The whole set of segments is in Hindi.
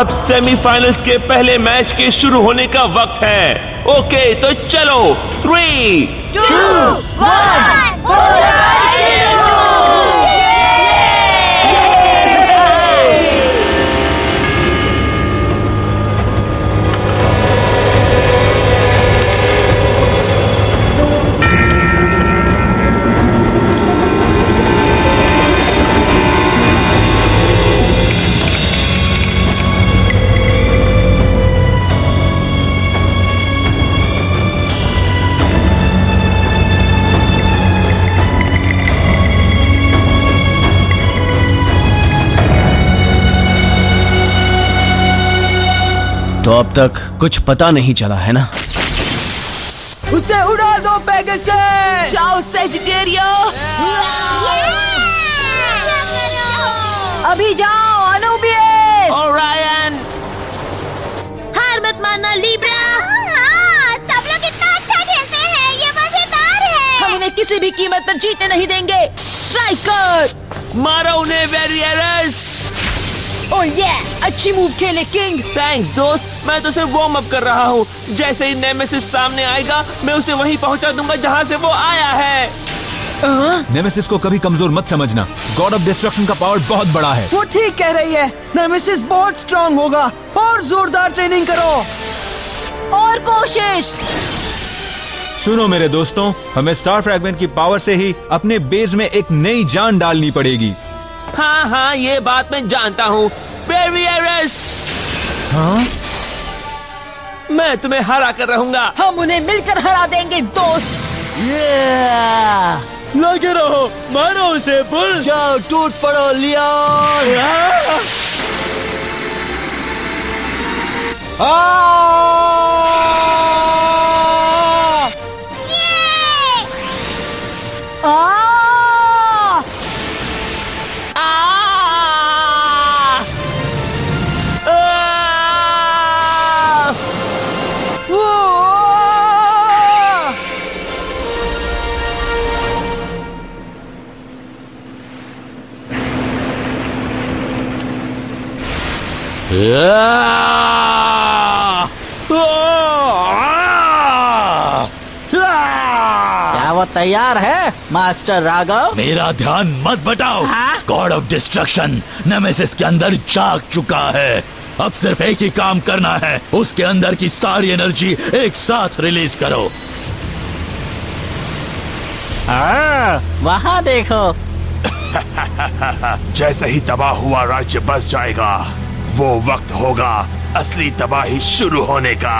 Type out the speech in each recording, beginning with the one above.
अब सेमीफाइनल्स के पहले मैच के शुरू होने का वक्त है। ओके, तो चलो 3, 2, 1 तो अब तक कुछ पता नहीं चला है ना? उसे उड़ा दो पेगासस! जाओ सेजिटेरियो! अभी जाओ अनुबियस! ओरायन! हार मत मानना लिब्रा! सब लोग इतना अच्छा खेलते हैं, ये मजेदार है। हम इन्हें किसी भी कीमत पर जीतने नहीं देंगे। स्ट्राइकर! मारो उन्हें वेरियरस! ओह ये अच्छी मूव खेले किंग। थैंक्स दोस्त, मैं तो सिर्फ वार्म अप कर रहा हूँ। जैसे ही नेमेसिस सामने आएगा मैं उसे वहीं पहुँचा दूंगा जहाँ से वो आया है। नेमेसिस को कभी कमजोर मत समझना। गॉड ऑफ डिस्ट्रक्शन का पावर बहुत बड़ा है। वो ठीक कह रही है। नेमेसिस बहुत स्ट्रांग होगा। और जोरदार ट्रेनिंग करो और कोशिश। सुनो मेरे दोस्तों, हमें स्टार फ्रैगमेंट की पावर से ही अपने बेस में एक नई जान डालनी पड़ेगी। हाँ हाँ, ये बात मैं जानता हूँ। वेरियरस! हाँ? मैं तुम्हें हरा कर रहूंगा। हम उन्हें मिलकर हरा देंगे दोस्त। लगे रहो, मारो उसे बुल। जाओ टूट पड़ो लियोन। क्या वो तैयार है मास्टर राघव? मेरा ध्यान मत बटाओ। गॉड ऑफ डिस्ट्रक्शन नेमेसिस के अंदर जाग चुका है। अब सिर्फ एक ही काम करना है, उसके अंदर की सारी एनर्जी एक साथ रिलीज करो। वहाँ देखो। जैसे ही तबाह हुआ राज्य बस जाएगा, वो वक्त होगा असली तबाही शुरू होने का।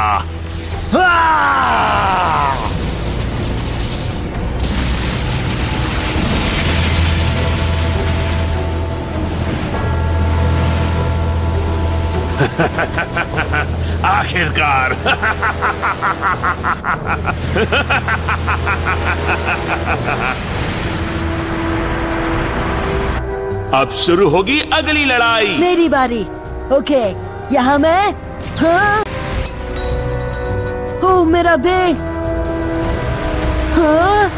आखिरकार। अब शुरू होगी अगली लड़ाई। मेरी बारी। ओके, यहाँ मैं। हाँ? ओ मेरा बे। हाँ?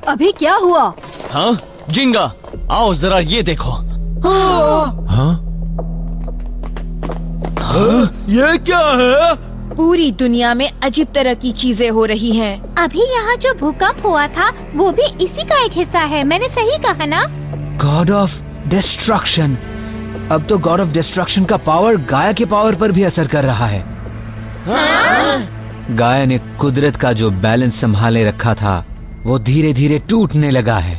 अभी क्या हुआ? हाँ जिंगा, आओ जरा ये देखो। हाँ? ये क्या है? पूरी दुनिया में अजीब तरह की चीजें हो रही हैं। अभी यहाँ जो भूकंप हुआ था वो भी इसी का एक हिस्सा है। मैंने सही कहा ना? God of destruction. अब तो गॉड ऑफ डिस्ट्रक्शन का पावर गाया के पावर पर भी असर कर रहा है। गाया ने कुदरत का जो बैलेंस संभाले रखा था वो धीरे धीरे टूटने लगा है।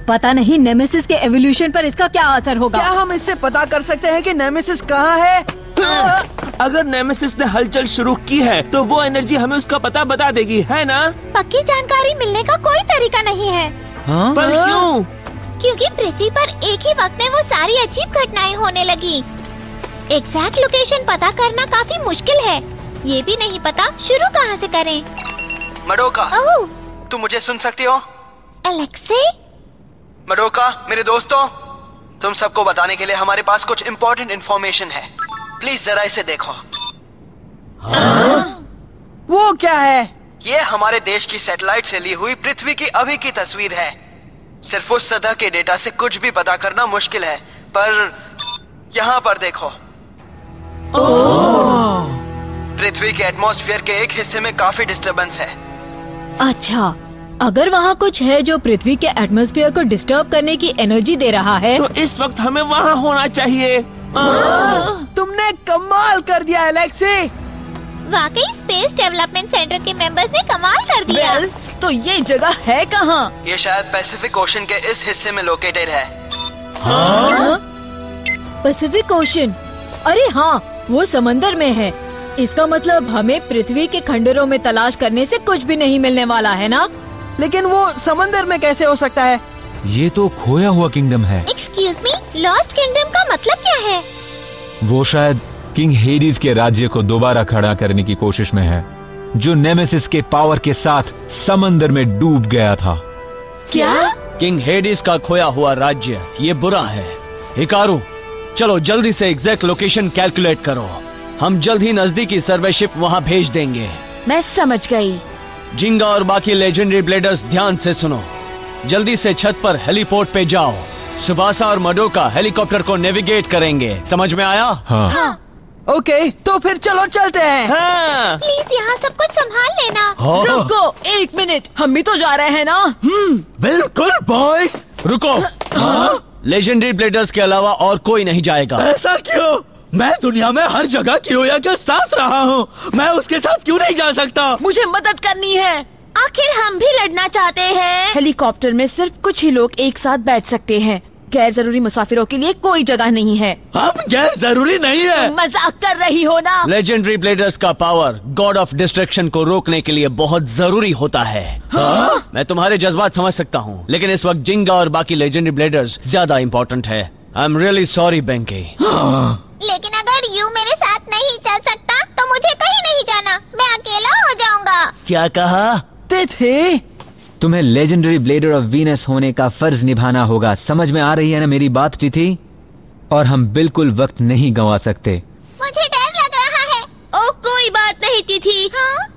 पता नहीं नेमेसिस के एवोल्यूशन पर इसका क्या असर होगा। क्या हम इससे पता कर सकते हैं कि नेमेसिस कहाँ है? अगर नेमेसिस ने हलचल शुरू की है तो वो एनर्जी हमें उसका पता बता देगी, है ना? पक्की जानकारी मिलने का कोई तरीका नहीं है। हाँ? पर क्यों? क्योंकि पृथ्वी पर एक ही वक्त में वो सारी अजीब घटनाएं होने लगी। एग्जैक्ट लोकेशन पता करना काफी मुश्किल है। ये भी नहीं पता शुरू कहाँ से करें। मडोका, ओह, तुम मुझे सुन सकती हो? एलेक्सी? मडोका, मेरे दोस्तों, तुम सबको बताने के लिए हमारे पास कुछ इम्पोर्टेंट इन्फॉर्मेशन है। प्लीज जरा इसे देखो। वो क्या है? ये हमारे देश की सैटेलाइट से ली हुई पृथ्वी की अभी की तस्वीर है। सिर्फ उस सतह के डेटा से कुछ भी पता करना मुश्किल है, पर यहाँ पर देखो। पृथ्वी के एटमॉस्फेयर के एक हिस्से में काफी डिस्टरबेंस है। अच्छा, अगर वहाँ कुछ है जो पृथ्वी के एटमॉस्फेयर को डिस्टर्ब करने की एनर्जी दे रहा है, तो इस वक्त हमें वहाँ होना चाहिए। तुमने कमाल कर दिया एलेक्सी। वाकई स्पेस डेवलपमेंट सेंटर के मेंबर्स ने कमाल कर दिया। तो ये जगह है कहाँ? ये शायद पैसिफिक ओशन के इस हिस्से में लोकेटेड है। Pacific ocean? अरे हाँ, वो समंदर में है। इसका मतलब हमें पृथ्वी के खंडरों में तलाश करने से कुछ भी नहीं मिलने वाला है ना? लेकिन वो समंदर में कैसे हो सकता है? ये तो खोया हुआ किंगडम है। एक्सक्यूज मी, लॉस्ट किंगडम का मतलब क्या है? वो शायद किंग हेडिस के राज्य को दोबारा खड़ा करने की कोशिश में है, जो नेमेसिस के पावर के साथ समंदर में डूब गया था। क्या? किंग हेडिस का खोया हुआ राज्य, ये बुरा है। हिकारू, चलो जल्दी से एग्जैक्ट लोकेशन कैलकुलेट करो। हम जल्द ही नजदीकी सर्वे शिप वहाँ भेज देंगे। मैं समझ गई। जिंगा और बाकी लेजेंडरी ब्लेडर्स ध्यान से सुनो। जल्दी से छत पर हेलीपोर्ट पे जाओ। सुबासा और मडोका हेलीकॉप्टर को नेविगेट करेंगे। समझ में आया? हाँ। ओके, तो फिर चलो चलते हैं। हाँ। प्लीज यहाँ सब कुछ संभाल लेना। रुको 1 मिनट, हम भी तो जा रहे हैं ना? बिल्कुल बॉयज। रुको। लेजेंडरी ब्लेडर्स के अलावा और कोई नहीं जाएगा। ऐसा क्यों? मैं दुनिया में हर जगह कियोया के साथ रहा हूँ, मैं उसके साथ क्यों नहीं जा सकता? मुझे मदद करनी है। आखिर हम भी लड़ना चाहते हैं। हेलीकॉप्टर में सिर्फ कुछ ही लोग एक साथ बैठ सकते हैं। गैर जरूरी मुसाफिरों के लिए कोई जगह नहीं है। हम गैर जरूरी नहीं है। मजाक कर रही हो ना? लेजेंडरी ब्लेडर्स का पावर गॉड ऑफ डिस्ट्रक्शन को रोकने के लिए बहुत जरूरी होता है। मैं तुम्हारे जज्बात समझ सकता हूँ, लेकिन इस वक्त जिंगा और बाकी लेजेंडरी ब्लेडर्स ज्यादा इम्पोर्टेंट है। I am really sorry Benkei. लेकिन अगर यू मेरे साथ नहीं चल सकता तो मुझे कहीं नहीं जाना, मैं अकेला हो जाऊंगा। क्या कहा? तिथि, तुम्हें लेजेंडरी ब्लेडर ऑफ वीनस होने का फर्ज निभाना होगा। समझ में आ रही है ना मेरी बात तिथि? और हम बिल्कुल वक्त नहीं गंवा सकते। मुझे डर लग रहा है। ओ कोई बात नहीं तिथि।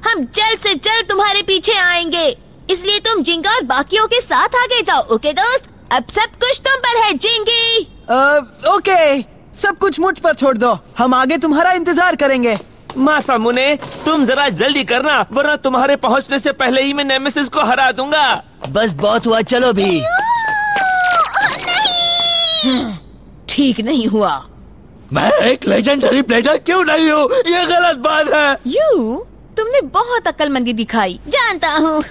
हम जल्द से जल्द तुम्हारे पीछे आएंगे, इसलिए तुम जिंगा और बाकियों के साथ आगे जाओ। ओके दोस्त, अब सब कुछ तुम पर है जिंगी। ओके, सब कुछ मुझ पर छोड़ दो, हम आगे तुम्हारा इंतजार करेंगे। मासामुने, तुम जरा जल्दी करना, वरना तुम्हारे पहुंचने से पहले ही मैं नेमेसिस को हरा दूंगा। बस बहुत हुआ, चलो भी। ठीक नहीं हुआ। मैं एक लेजेंडरी ब्लेडर क्यों नहीं हूँ? ये गलत बात है। यू, तुमने बहुत अक्लमंदी दिखाई। जानता हूँ।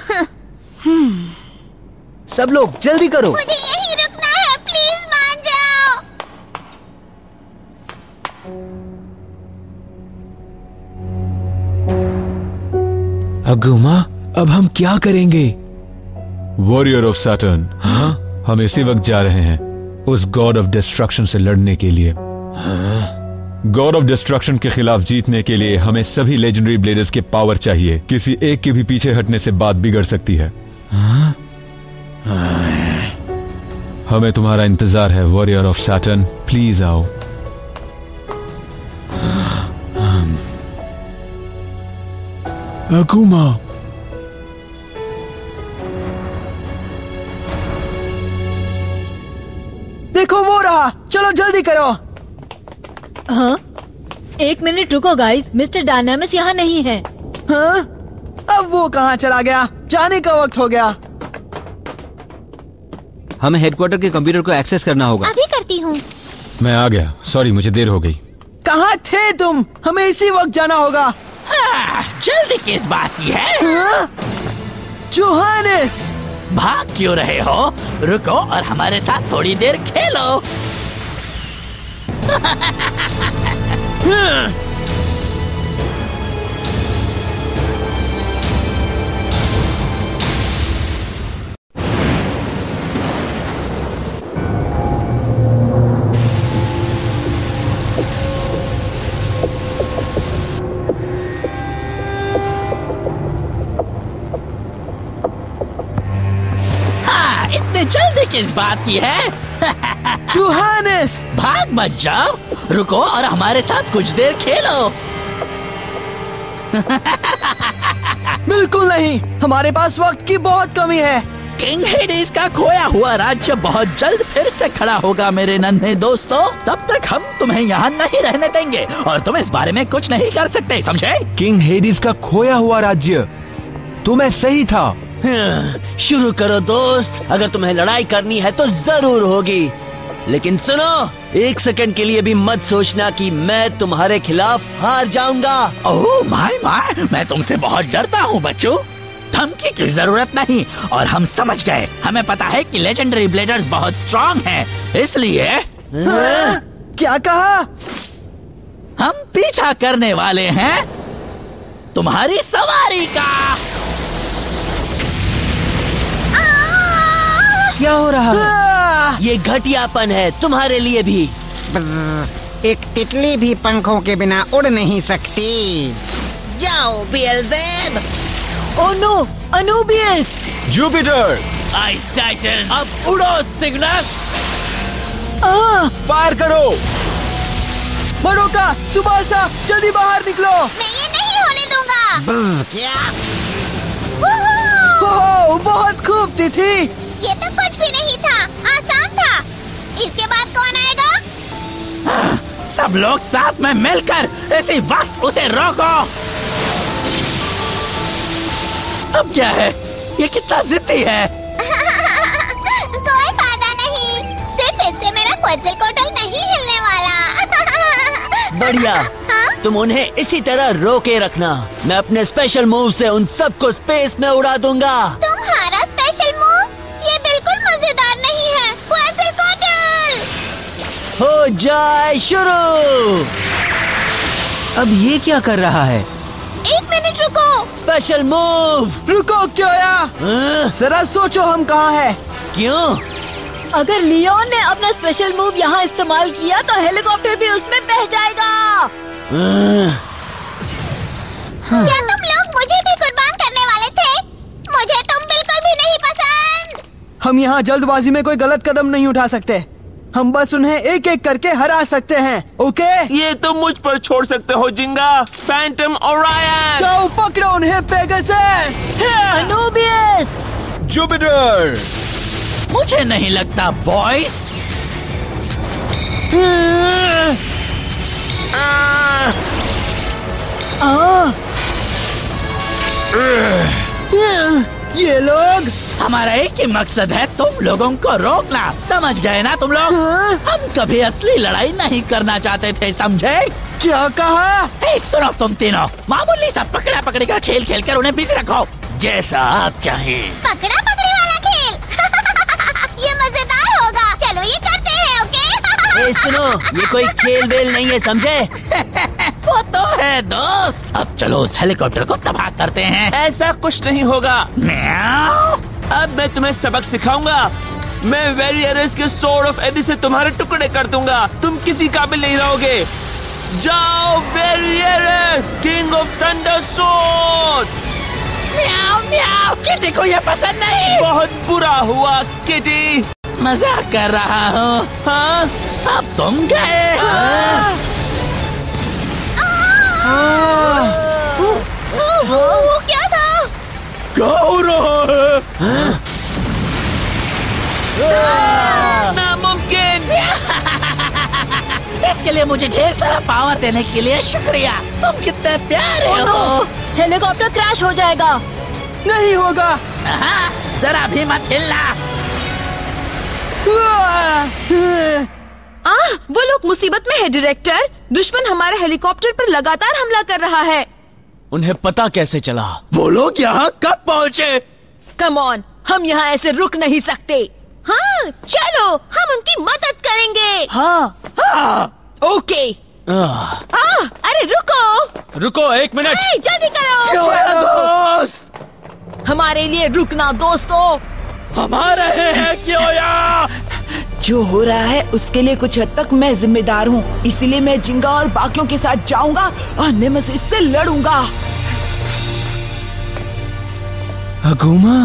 सब लोग जल्दी करो। मुझे यहीं रुकना है, प्लीज मान जाओ। अगुमा, अब हम क्या करेंगे? वॉरियर ऑफ सैटर्न, हम इसी वक्त जा रहे हैं उस गॉड ऑफ डिस्ट्रक्शन से लड़ने के लिए। गॉड ऑफ डिस्ट्रक्शन के खिलाफ जीतने के लिए हमें सभी लेजेंडरी ब्लेडर्स के पावर चाहिए। किसी एक के भी पीछे हटने से बात बिगड़ सकती है। हमें तुम्हारा इंतजार है वॉरियर ऑफ सैटर्न, प्लीज आओ। अगुमा, देखो वो रहा, चलो जल्दी करो। हाँ, 1 मिनट रुको गाइस, मिस्टर डायनामिस यहाँ नहीं है। हाँ? अब वो कहाँ चला गया? जाने का वक्त हो गया। हमें हेडक्वार्टर के कंप्यूटर को एक्सेस करना होगा। अभी करती हूँ। मैं आ गया, सॉरी मुझे देर हो गई। कहाँ थे तुम? हमें इसी वक्त जाना होगा। जल्दी किस बात की है? हाँ? जोहानिस, भाग क्यों रहे हो? रुको और हमारे साथ थोड़ी देर खेलो। इतने जल्दी किस बात की है? जोहानस! भाग मत जाओ, रुको और हमारे साथ कुछ देर खेलो। बिल्कुल नहीं, हमारे पास वक्त की बहुत कमी है। किंग हेडिस का खोया हुआ राज्य बहुत जल्द फिर से खड़ा होगा मेरे नन्हे दोस्तों। तब तक हम तुम्हें यहाँ नहीं रहने देंगे और तुम इस बारे में कुछ नहीं कर सकते, समझे? किंग हेडिस का खोया हुआ राज्य, तो मैं सही था। शुरू करो दोस्त, अगर तुम्हें लड़ाई करनी है तो जरूर होगी, लेकिन सुनो, 1 सेकंड के लिए भी मत सोचना कि मैं तुम्हारे खिलाफ हार जाऊंगा। ओह माय, मैं तुमसे बहुत डरता हूँ बच्चों। धमकी की जरूरत नहीं, और हम समझ गए। हमें पता है कि लेजेंडरी ब्लेडर्स बहुत स्ट्रांग हैं, इसलिए क्या कहा? हम पीछा करने वाले हैं तुम्हारी सवारी का। क्या हो रहा है? ये घटियापन है तुम्हारे लिए भी। एक तितली भी पंखों के बिना उड़ नहीं सकती। जाओ Beelzeb. Oh no, Anubius! Jupiter! Ice Titan, अब उड़ो सिग्नस। फायर करो! मरोका, सुबासा, जल्दी बाहर निकलो! मैं ये नहीं होने दूंगा। क्या? ओह, बहुत खूब तिथि। ये तो कुछ भी नहीं था, आसान था। इसके बाद कौन आएगा? सब लोग साथ में मिलकर इसी वक्त उसे रोको। अब क्या है? ये कितना जिद्दी है। कोई फायदा नहीं, सिर्फ इससे मेरा क्वॉट्ज़िलकोट्ल नहीं हिलने वाला। बढ़िया। हाँ? तुम उन्हें इसी तरह रोके रखना, मैं अपने स्पेशल मूव से उन सबको स्पेस में उड़ा दूंगा। तुम्हारा स्पेशल मूव? ये बिल्कुल मजेदार नहीं है। क्वॉट्ज़िलकोट्ल! हो जाए शुरू। अब ये क्या कर रहा है? 1 मिनट रुको। Special move. रुको क्योया, जरा सोचो हम कहाँ हैं। क्यों? अगर लियोन ने अपना स्पेशल मूव यहाँ इस्तेमाल किया तो हेलीकॉप्टर भी उसमें बह जाएगा। क्या तुम लोग मुझे भी कुर्बान करने वाले थे? मुझे तुम बिल्कुल भी नहीं पसंद। हम यहाँ जल्दबाजी में कोई गलत कदम नहीं उठा सकते। हम बस उन्हें एक एक करके हरा सकते हैं, ओके? ये तो मुझ पर छोड़ सकते हो जिंगा। Phantom Orion! जाओ पकड़ो उन्हें, पेगासस! अनुबियस! जुपिटर! मुझे नहीं लगता बॉयज। ये लोग हमारा एक ही मकसद है, तुम लोगों को रोकना। समझ गए ना तुम लोग? हम कभी असली लड़ाई नहीं करना चाहते थे, समझे? क्या कहा? सुनो तुम तीनों, मामूली सा पकड़ा पकड़ी का खेल खेलकर उन्हें बिजी रखो, जैसा आप चाहें। पकड़ा पकड़ी वाला खेल? ये मजेदार होगा। चलो ये करते हैं, ओके? सुनो, ये कोई खेल वेल नहीं है, समझे? वो तो है दोस्त। अब चलो उस हेलीकॉप्टर को तबाह करते हैं। ऐसा कुछ नहीं होगा। अब मैं तुम्हें सबक सिखाऊंगा। मैं वेरियरस के सोर्ड ऑफ एबिस से तुम्हारे टुकड़े कर दूंगा। तुम किसी काबिल नहीं रहोगे। जाओ Variares, king of thunder sword! म्याऊ म्याऊ, किटी को ये पसंद नहीं। बहुत बुरा हुआ किटी। मजाक कर रहा हूँ। हाँ? अब तुम गए। वो क्या था? क्या हो रहा है? नामुमकिन! इसके लिए मुझे ढेर सारा पावर देने के लिए शुक्रिया। तुम कितने प्यारे हो। हेलीकॉप्टर क्रैश हो जाएगा। नहीं होगा। जरा भी मत हिलना। वो लोग मुसीबत में है डायरेक्टर। दुश्मन हमारे हेलीकॉप्टर पर लगातार हमला कर रहा है। उन्हें पता कैसे चला? वो लोग यहाँ कब पहुँचे? कम ऑन, हम यहाँ ऐसे रुक नहीं सकते। हाँ चलो, हम उनकी मदद करेंगे। हाँ। ओके। अरे रुको रुको 1 मिनट। जल्दी करो। दोस्त, हमारे लिए रुकना दोस्तों। हम आ रहे हैं क्योया। जो हो रहा है उसके लिए कुछ हद तक मैं जिम्मेदार हूँ, इसीलिए मैं जिंगा और बाकियों के साथ जाऊंगा और नेमेसिस से लड़ूंगा। अगुमा?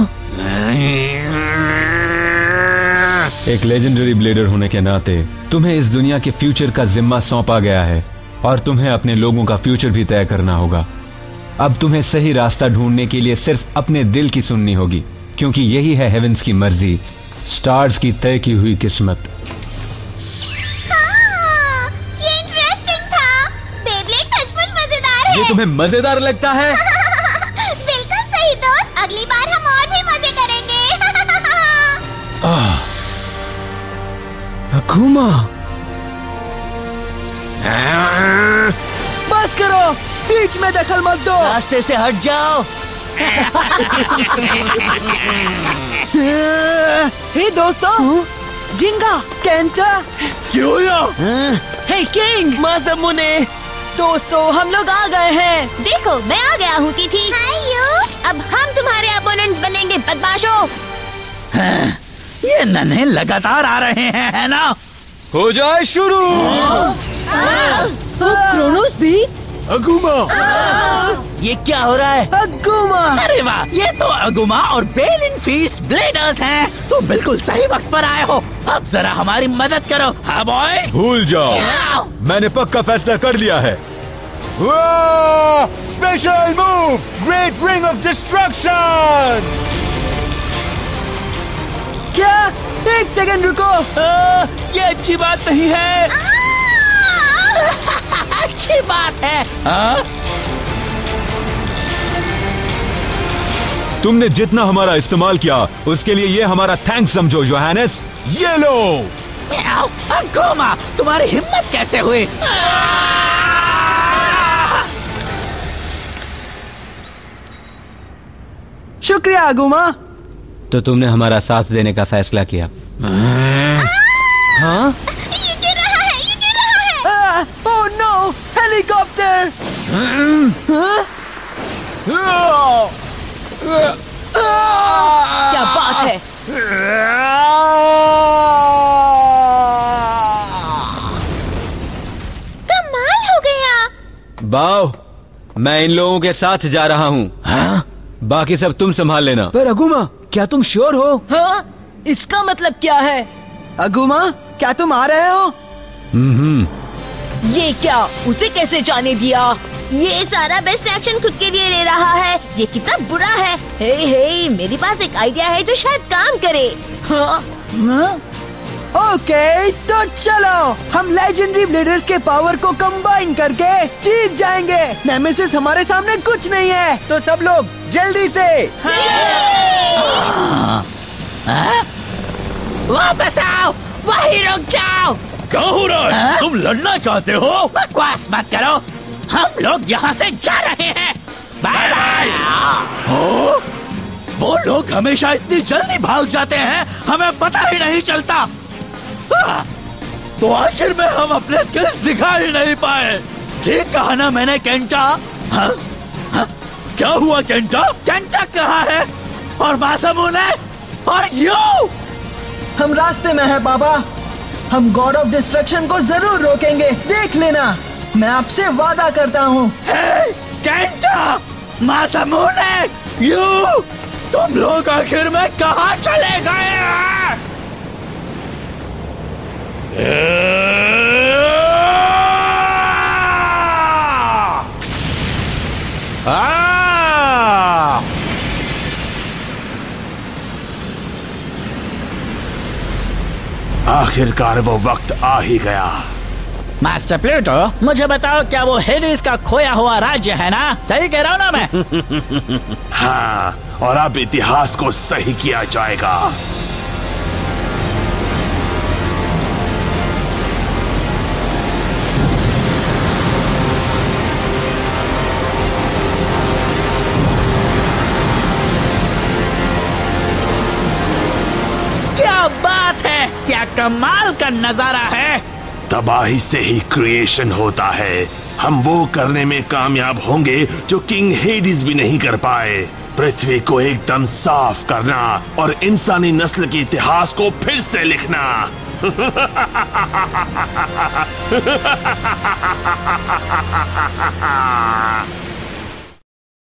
एक लेजेंडरी ब्लेडर होने के नाते तुम्हें इस दुनिया के फ्यूचर का जिम्मा सौंपा गया है और तुम्हें अपने लोगों का फ्यूचर भी तय करना होगा। अब तुम्हें सही रास्ता ढूंढने के लिए सिर्फ अपने दिल की सुननी होगी, क्योंकि यही है हेवेंस की मर्जी, स्टार्स की तय की हुई किस्मत। हाँ, ये इंटरेस्टिंग था। बेब्लेड सचमुच मजेदार है। ये तुम्हें मजेदार लगता है? बिल्कुल सही दोस्त, अगली बार हम और भी मजे करेंगे। घूमा। बस करो, बीच में दखल मत दो। रास्ते से हट जाओ। हे दोस्तों, जिंगा, केंटा, क्यों? हे किंग, मासामुने, दोस्तों हम लोग आ गए हैं। देखो मैं आ गया हूँ तिथि। Hi you. अब हम तुम्हारे अपोनेंट बनेंगे बदमाशों। ये नन्हे लगातार आ रहे हैं, है ना? हो जाए शुरू। क्रोनोस भी? अगुमा, ये क्या हो रहा है? अगुमा। अरे वाह, ये तो अगुमा और बेलिन फीस्ट ब्लेडर्स हैं। तुम बिल्कुल सही वक्त पर आए हो। अब जरा हमारी मदद करो। हाँ बॉय। भूल जाओ, मैंने पक्का फैसला कर लिया है। Special move, great ring of destruction. क्या? एक सेकंड रुको। ये अच्छी बात नहीं है। अच्छी बात है। तुमने जितना हमारा इस्तेमाल किया उसके लिए ये हमारा थैंक्स समझो जोहानेस। ये लो। अगुमा, तुम्हारी हिम्मत कैसे हुई? शुक्रिया अगुमा। तो तुमने हमारा साथ देने का फैसला किया। हाँ? ये गिर रहा है, ये गिर रहा है। Oh no, helicopter. क्या बात है? कमाल हो गया। बाव, मैं इन लोगों के साथ जा रहा हूँ। हाँ? बाकी सब तुम संभाल लेना। पर अगुमा, क्या तुम श्योर हो? हाँ? इसका मतलब क्या है? अगुमा, क्या तुम आ रहे हो? ये क्या? उसे कैसे जाने दिया? ये सारा बेस्ट एक्शन खुद के लिए ले रहा है। ये कितना बुरा है। हे, मेरे पास एक आइडिया है जो शायद काम करे। हाँ? हाँ? ओके, तो चलो हम लेजेंडरी ब्लेडर्स के पावर को कंबाइन करके जीत जाएंगे। नेमेसिस हमारे सामने कुछ नहीं है। तो सब लोग जल्दी से वापस आओ, वहीं रुक जाओ। क्या हो रहा है? तुम लड़ना चाहते हो? बकवास मत करो, हम लोग यहाँ से जा रहे हैं। Bye bye. वो लोग हमेशा इतनी जल्दी भाग जाते हैं, हमें पता ही नहीं चलता। तो आखिर में हम अपने स्किल्स दिखा ही नहीं पाए। ठीक कहा ना मैंने केंटा? हाँ? हाँ? क्या हुआ केंटा? केंटा कहाँ है? और मासामुने? और यू? हम रास्ते में हैं बाबा। हम गॉड ऑफ डिस्ट्रक्शन को जरूर रोकेंगे, देख लेना। मैं आपसे वादा करता हूँ। केंटा, मासामुने, यू, तुम लोग आखिर में कहाँ चले गए हैं? आखिरकार वो वक्त आ ही गया। मास्टर प्लूटो, मुझे बताओ, क्या वो हेडिस का खोया हुआ राज्य है ना? सही कह रहा हूँ ना मैं? हाँ, और अब इतिहास को सही किया जाएगा। क्या बात है, क्या कमाल का नजारा है। तबाही से ही क्रिएशन होता है। हम वो करने में कामयाब होंगे जो किंग हेडिस भी नहीं कर पाए। पृथ्वी को एकदम साफ करना और इंसानी नस्ल के इतिहास को फिर से लिखना।